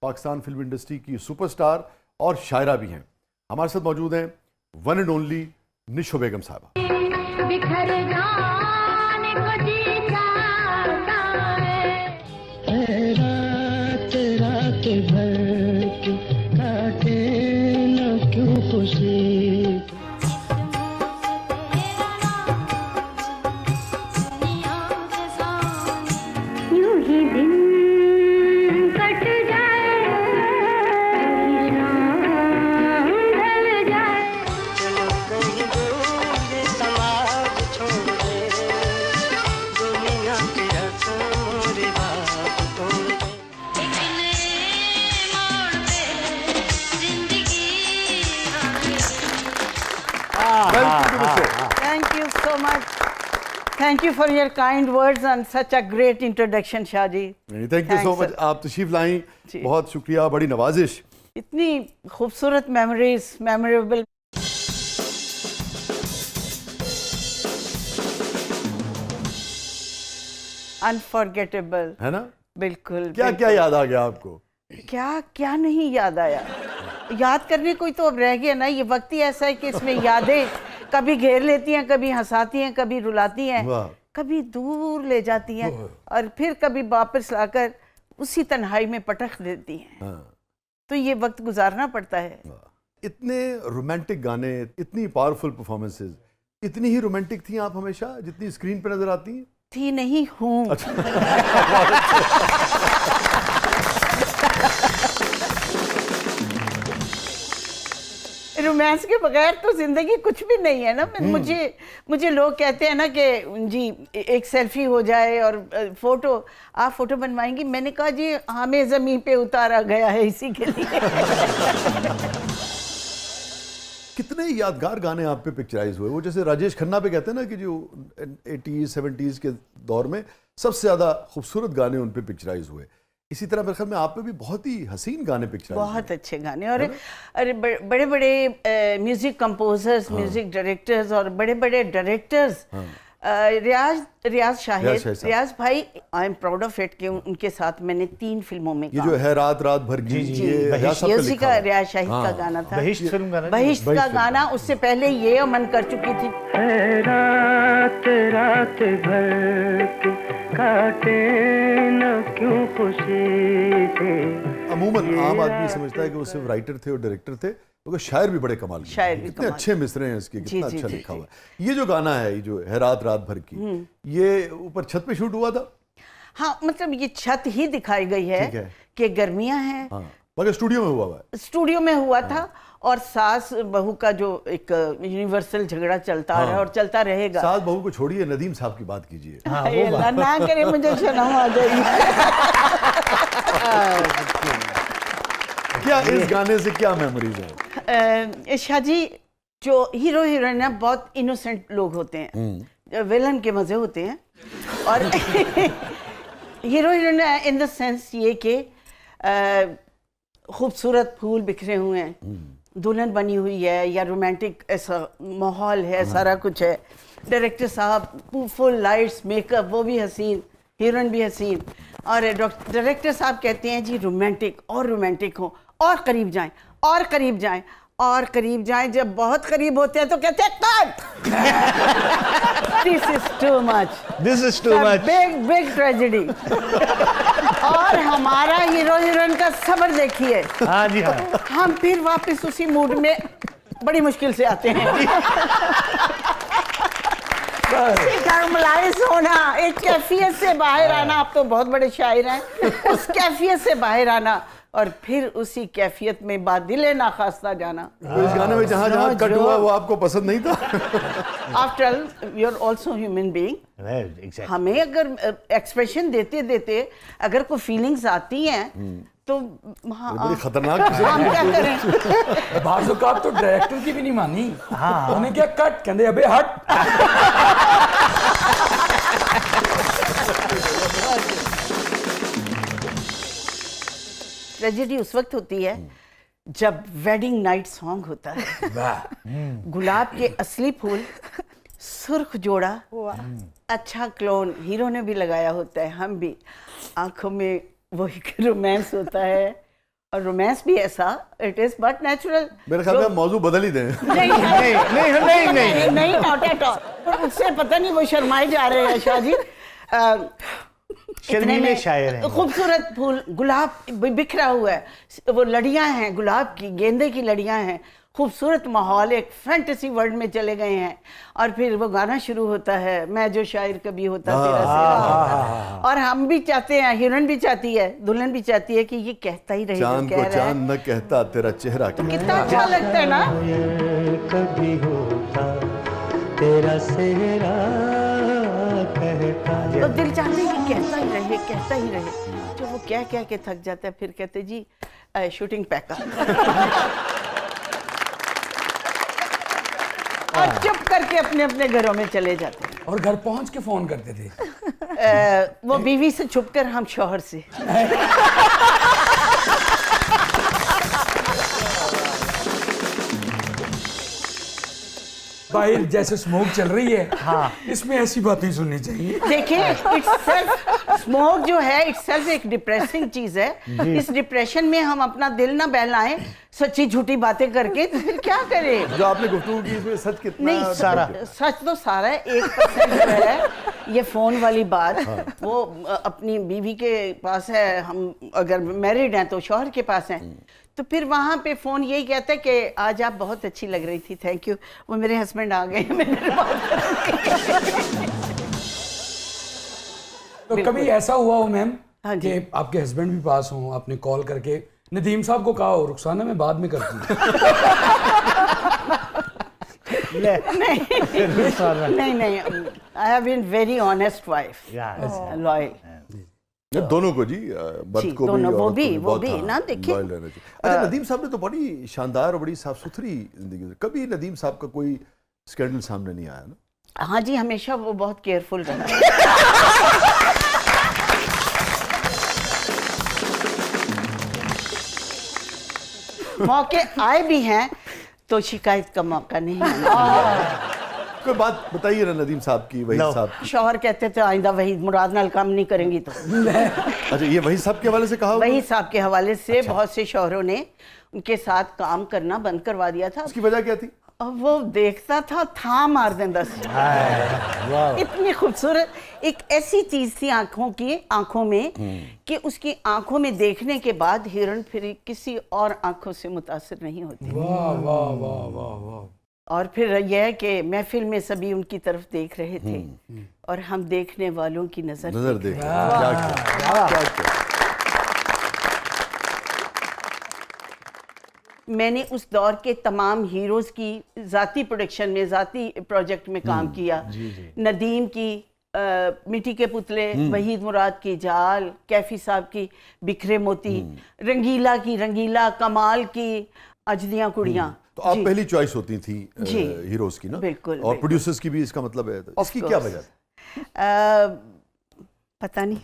Pakistan film industry की superstar और शायरा भी हैं। हमारे साथ मौजूद हैं वन एंड ओनली निशो बेगम साहबा। बिखर जाने को जी चाहता है, रात रात भर की काटे न क्यों खुशी। यूं ही दिन कट जाए, शाम ढल जाए। चलो कहीं दूर ये समाज छोड़ दे, दुनिया के रस्म रिवाज तोड़ दे। एक नए मोड़ पे जिंदगी Thank you so much. Thank you for your kind words and such a great introduction, Shahji. Thank you so Thanks, much, sir. आप तशरीफ लाई, जी। बहुत शुक्रिया, बड़ी नवाजिश। इतनी खूबसूरत मेमोरीज, मेमोरेबल। अनफॉरगेटेबल, है ना? बिल्कुल। क्या क्या याद आ गया आपको? क्या क्या नहीं याद आया। याद करने को ही तो अब रह गया ना। ये वक्त ही ऐसा है कि इसमें यादें कभी घेर लेती हैं, कभी हंसाती हैं, कभी रुलाती हैं, वाह। कभी दूर ले जाती हैं और फिर कभी वापस लाकर उसी तन्हाई में पटक देती हैं। हाँ। तो ये वक्त गुजारना पड़ता है। इतने रोमांटिक गाने, इतनी पावरफुल परफॉर्मेंसेस, इतनी ही रोमांटिक थी आप हमेशा जितनी स्क्रीन पर नजर आती हैं? थी नहीं हूँ। रोमांस के बगैर तो जिंदगी कुछ भी नहीं है ना। मुझे लोग कहते हैं ना कि जी एक सेल्फी हो जाए और फोटो, आप फोटो बनवाएंगी? मैंने कहा जी हमें जमीन पे उतारा गया है इसी के लिए। कितने यादगार गाने आप पे पिक्चराइज हुए, वो जैसे राजेश खन्ना पे कहते हैं ना कि जो 80s 70s के दौर में सबसे ज्यादा खूबसूरत गाने उन पे पिक्चराइज हुए, इसी तरह मेरे ख्याल में आप पे भी बहुत ही हसीन गाने पिक्चराइज बहुत अच्छे गाने। और अरे बड़े बड़े म्यूजिक कंपोजर्स, म्यूजिक डायरेक्टर्स और बड़े बड़े डायरेक्टर्स, रियाज शाहिद भाई, I am proud of it कि उनके साथ मैंने 3 फिल्मों में ये जो है रात रात भर की, ये रियाज साहब ये का उसी लिखा का हुआ। रियाज शाहिद का गाना था। बहिश्त फिल्म गाना। बहिश्त का गाना, उससे पहले ये अमन कर चुकी थी। है रात रात भर की काटे न क्यों खुशी से। अमूमन आम आदमी समझता है कि वो सिर्फ राइटर थे और डायरेक्टर थे, क्योंकि शायर भी बड़े कमाल के शायर हैं। भी कितने कमाल। अच्छे मिसरे हैं इसके, कितना जी, अच्छा जी, लिखा जी। हुआ है। ये जो गाना है, ये जो है रात रात भर की, ये ऊपर छत पे शूट हुआ था? हाँ, मतलब ये छत ही दिखाई गई ठीक है है। कि गर्मियां हैं। हाँ, मगर स्टूडियो में हुआ हुआ है। स्टूडियो में हुआ था और सास बहू का जो एक यूनिवर्सल झगड़ा चलता आ रहा है और चलता रहेगा। सास बहू को छोड़िए, नदीम साहब की बात कीजिए। हाय अल्लाह, ना करे मुझे शर्म आ क्या इस गाने से क्या मेमोरीज है? जाएगी। शाहजी, जो हीरो हीरोइन है बहुत इनोसेंट लोग होते हैं, विलन के मजे होते हैं। और hero heroine in the sense ये कि खूबसूरत फूल बिखरे हुए हैं, दुल्हन बनी हुई है या रोमांटिक ऐसा माहौल है, सारा कुछ है। डायरेक्टर साहब फुल लाइट्स, मेकअप, वो भी हसीन, हीरोइन भी हसीन। और डायरेक्टर साहब कहते हैं जी रोमांटिक और रोमांटिक हो और करीब जाएं और करीब जाएं और करीब जाएं। जब बहुत करीब होते हैं तो कहते हैं cut. This is too much, this is too much, big big tragedy. और हमारा हीरो हीरोइन का सब्र देखिए। हाँ जी हाँ। हम फिर वापस उसी मूड में बड़ी मुश्किल से आते हैं। नॉर्मलाइज होना, एक कैफियत से बाहर आना, आप तो बहुत बड़े शायर हैं, उस कैफियत से बाहर आना और फिर उसी कैफियत में बादिले नाखास्ता जाना। तो इस गाने में जहाँ जहाँ कट हुआ वो आपको पसंद नहीं था? After all you are also human being. हमें अगर एक्सप्रेशन देते देते अगर कोई फीलिंग्स आती हैं तो बड़ी खतरनाक हम क्या करें? बाज़ औक़ात तो डायरेक्टर की भी नहीं मानी। हाँ, उन्हें क्या कट कहते, अबे हट। ट्रेजेडी उस वक्त होती है जब वेडिंग नाइट सॉन्ग होता है। गुलाब के असली फूल, सुर्ख जोड़ा, अच्छा क्लोन हीरो ने भी लगाया होता है, हम भी, आंखों में वो एक रोमांस होता है और रोमांस भी ऐसा इट इज बट नेचुरल। मेरे ख्याल में आप मौजू बदल ही दें। नहीं नहीं नॉट एट ऑल। उससे पता नहीं वो शर्माए जा रहे हैं शाह जी। शर्मीले शायर हैं। खूबसूरत फूल गुलाब बिखरा हुआ है, वो लड़ियां हैं गुलाब की, गेंदे की लड़ियां हैं, खूबसूरत माहौल, एक फैंटेसी वर्ल्ड में चले गए हैं। और फिर वो गाना शुरू होता है, मैं जो शायर कभी होता तेरा सेरा होता। और हम भी चाहते हैं, हीरोइन भी चाहती है, दुल्हन भी चाहती है कि ये कहता ही रहे जो चांद कह को रहा है। चांद न कहता तेरा चेहरा क्या। कितना अच्छा लगता है ना। कभी होता तेरा सेहरा कहता। तो दिल चाहते हैं कि कहता ही रहे, कहता ही रहे। जो वो कह कह के थक जाता है, फिर कहते जी शूटिंग पैकअप। और चुप करके अपने अपने घरों में चले जाते हैं। और घर पहुंच के फोन करते थे। वो बीवी से छुपकर, हम शौहर से। बाहर जैसे स्मोक चल रही है, हाँ, इसमें ऐसी बातें सुननी चाहिए। देखिए इट्सेल्फ स्मोक जो है इट्सेल्फ एक डिप्रेसिंग चीज है। इस डिप्रेशन में हम अपना दिल ना बहलाएं सच्ची झूठी बातें करके, तो फिर क्या करें। जो आपने गुफ्तगू की इसमें सच कितना नहीं सारा। सच तो सारा है, 1% जो है ये फोन वाली बात। वो अपनी बीवी के पास है, हम अगर मैरिड हैं तो शौहर के पास हैं, तो फिर वहाँ पे फोन यही कहता है कि आज आप बहुत अच्छी लग रही थी, थैंक यू। वो मेरे हस्बैंड आ गए मेरे तो कभी ऐसा हुआ हो मैम हाँ जी। कि आपके हस्बैंड भी पास हों, आपने कॉल करके नदीम साहब को कहा हो रुखसाना मैं बाद में करती हूँ। नहीं I have been very honest wife, loyal. ये दोनों को जी, मर्द को भी दोनों, वो औरत को भी बहुत, ना, हाँ, देखिए। loyal रहना चाहिए। अच्छा, नदीम साहब ने तो बड़ी शानदार और बड़ी साफ सुथरी जिंदगी गुजारी। कभी नदीम साहब का कोई स्कैंडल सामने नहीं आया ना? हाँ जी, हमेशा वो बहुत केयरफुल रहा। मौके आए भी हैं तो शिकायत का मौका नहीं मिला। कोई बात बताइए ना नदीम साहब की, वही साहब की। शौहर कहते थे आइंदा वही मुराद नाल काम नहीं करेंगी तो। अच्छा, ये वही साहब के हवाले से कहा वही हुआ? साहब के हवाले से बहुत से शौहरों ने उनके साथ काम करना बंद करवा दिया था। उसकी वजह क्या थी? और वो देखता था मार देंदा सी। इतनी खूबसूरत एक ऐसी चीज थी आंखों में कि उसकी आंखों में देखने के बाद हीरोइन फिर किसी और आंखों से मुतासिर नहीं होती। वाह वाह वाह वाह वाह। और फिर यह है कि महफिल में सभी उनकी तरफ देख रहे थे और हम देखने वालों की नजर देख क्या किया। मैंने उस दौर के तमाम हीरोज की जाती प्रोडक्शन में, जाती प्रोजेक्ट में काम किया। नदीम की मिट्टी के पुतले, वहीद मुराद की जाल, कैफी साहब की बिखरे मोती, रंगीला की रंगीला, कमाल की अजदियां कुड़ियां। तो आप पहली चॉइस होती थी जी। हीरोज की ना? बिल्कुल, और बिल्कुल। प्रोड्यूसर्स की भी, इसका मतलब है तो इसकी course। क्या वजह थी? पता नहीं।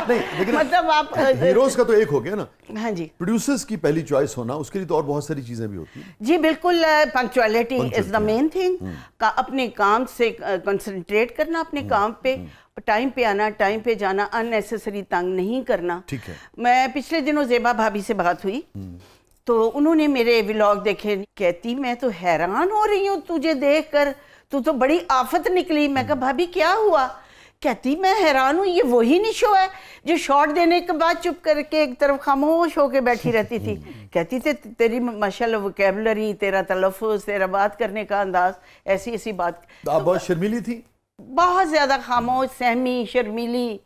नहीं, लेकिन मतलब आप हीरोज का तो एक हो गया ना, हाँ जी प्रोड्यूसर्स की पहली चॉइस होना, उसके लिए तो और बहुत सारी चीजें भी होती हैं। जी बिल्कुल। Punctuality is the main thing. अपने काम से कंसंट्रेट करना, अपने काम पे टाइम पे आना, टाइम पे जाना, अननेसेसरी तंग नहीं करना। ठीक है। मैं पिछले दिनों ज़ेबा भाभी से बात हुई तो उन्होंने मेरे व्लॉग देखे, कहती मैं तो हैरान हो रही हूँ तुझे देख कर, तू तो बड़ी आफत निकली। मैं कहा भाभी क्या हुआ? कहती मैं हैरान हूँ, ये वही निशो है जो शॉट देने के बाद चुप करके एक तरफ खामोश होके बैठी रहती थी। कहती थी तेरी माशाल्लाह वोकैबुलरी, तेरा तलफ़ुज़, तेरा बात करने का अंदाज, ऐसी ऐसी बात। आप बहुत शर्मीली थी? बहुत ज़्यादा खामोश, सहमी, शर्मीली।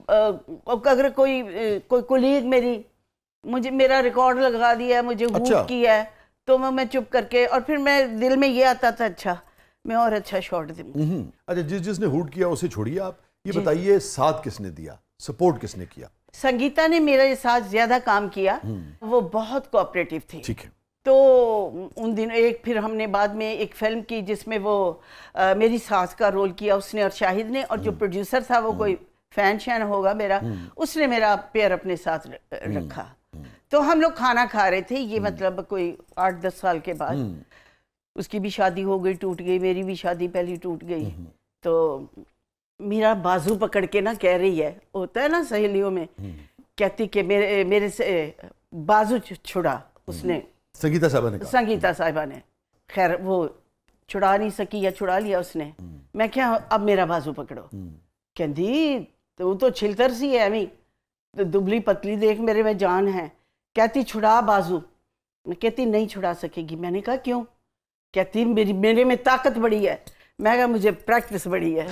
अगर कोई कोलीग मुझे मेरा रिकॉर्ड लगा दिया, मुझे हुक किया है तो मैं चुप करके, और फिर मैं दिल में ये आता था अच्छा मैं और अच्छा शॉट दूँ। अच्छा, जिसने हुड किया उसे छोड़िए आप, ये बताइए साथ किसने दिया, सपोर्ट किसने किया? संगीता ने मेरे साथ ज्यादा काम किया, वो बहुत कोऑपरेटिव थी। ठीक है। तो उन दिनों फिर हमने बाद में एक फिल्म की जिसमें वो मेरी सास का रोल किया उसने और शाहिद ने, और जो प्रोड्यूसर था वो कोई फैन शैन होगा मेरा, उसने मेरा पेयर अपने साथ रखा। तो हम लोग खाना खा रहे थे, ये मतलब कोई 8-10 साल के बाद। उसकी भी शादी हो गई, टूट गई, मेरी भी शादी पहली टूट गई। तो मेरा बाजू पकड़ के ना कह रही है, होता है ना सहेलियों में, कहती कि मेरे से बाजू छुड़ा उसने, संगीता साहबा ने कहा संगीता साहिबा ने। खैर वो छुड़ा नहीं सकी या छुड़ा लिया उसने। मैं क्या अब मेरा बाजू पकड़ो, कहती तू तो छिलतर सी है अभी, तो दुबली पतली देख मेरे में जान है। कहती छुड़ा बाजू। मैं कहती नहीं छुड़ा सकेगी। मैंने कहा क्यों? कहती मेरे में ताकत बड़ी है। मैं कहा मुझे प्रैक्टिस बड़ी है।